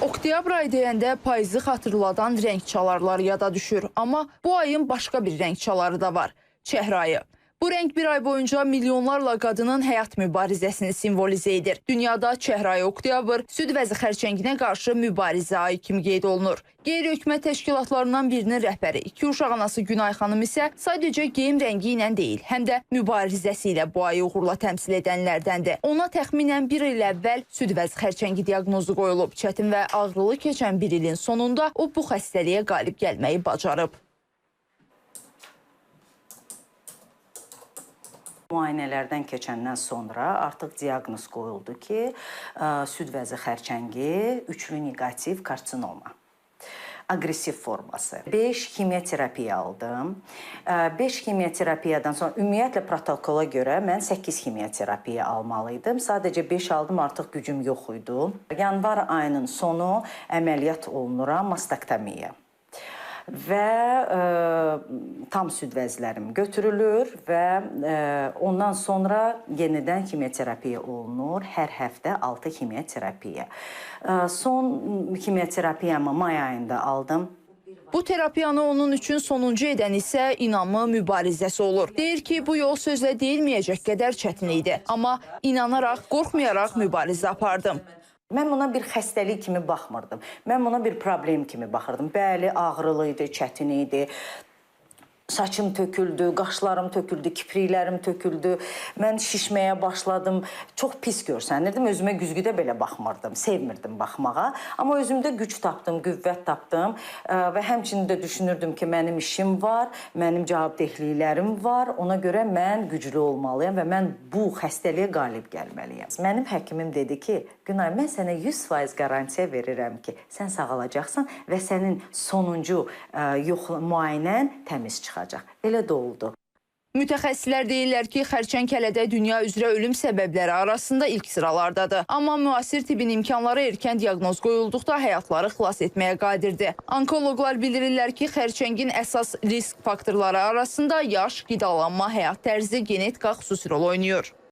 Oktyabr ayı deyəndə payızı xatırladan rəng çalarları yada düşür. Amma bu ayın başqa bir rəng çaları da var. Çəhrayı ayı. Bu rəng bir ay boyunca milyonlarla qadının həyat mübarizəsini simvolizə edir. Dünyada çəhrayı oktyabr süd vəzi xərçənginə qarşı mübarizə ayı kimi qeyd olunur. Qeyri-hökumət təşkilatlarından birinin rəhbəri, 2 uşaq anası Günay xanım isə sadəcə geyim rəngi ilə deyil, həm də mübarizəsi ilə bu ayı uğurla təmsil edənlərdəndir. Ona təxminən bir il əvvəl süd vəzi xərçəngi diaqnozu qoyulub. Çətin və ağrılı keçən bir ilin sonunda o bu xəstəliyə qalib gəlməyi bacarıb. Müayinələrdən keçəndən sonra artıq diaqnoz qoyuldu ki, süd vəzi xərçəngi üçlü neqativ karsinoma. Aqressiv forması. 5 kimyoterapiya aldım. 5 kimyoterapiyadan sonra ümumiyyətlə protokola görə mən 8 kimyoterapiya almalıydım. Sadəcə 5 aldım, artıq gücüm yox idi. Yanvar ayının sonu əməliyyat olunuram, mastektomiya. Və tam süd vəzlərim götürülür və ondan sonra yenidən kimyoterapiya olunur. Hər həftə 6 kimyoterapiya. Son kimyoterapiyamı may ayında aldım. Bu terapiyanı onun üçün sonuncu edən isə inanma mübarizəsi olur. Deyir ki, bu yol sözlə deyilməyəcək qədər çətin idi. Amma inanaraq, qorxmayaraq mübarizə apardım. Mən buna bir xəstəlik kimi baxmırdım. Mən buna bir problem kimi baxırdım. Bəli, ağrılı idi, çətin idi. Saçım töküldü, qaşlarım töküldü, kipriklərim töküldü. Mən şişməyə başladım. Çox pis görsənirdim. Özümə güzgüdə belə baxmırdım. Sevmirdim baxmağa. Amma özümdə güc tapdım, qüvvət tapdım. Və həmçinin də düşünürdüm ki, mənim işim var, mənim cavabdehliklərim var. Ona görə mən güclü olmalıyam və mən bu xəstəliyə qalib gəlməliyəm. Mənim həkimim dedi ki, Günay, mən sənə 100% qarantiya verirəm ki, sən sağalacaqsan və sənin sonuncu müayinən təmiz çıxacaq. Elə də oldu. Mütəxəssislər deyirlər ki, xərçəng kələdə dünya üzrə ölüm səbəbləri arasında ilk sıralardadır. Amma müasir tibbin imkanları erkən diaqnoz qoyulduqda həyatları xilas etməyə qadirdir. Onkoloqlar bildirirlər ki, xərçəngin əsas risk faktorları arasında yaş, qidalanma, həyat tərzi, genetika xüsusi rol oynayır.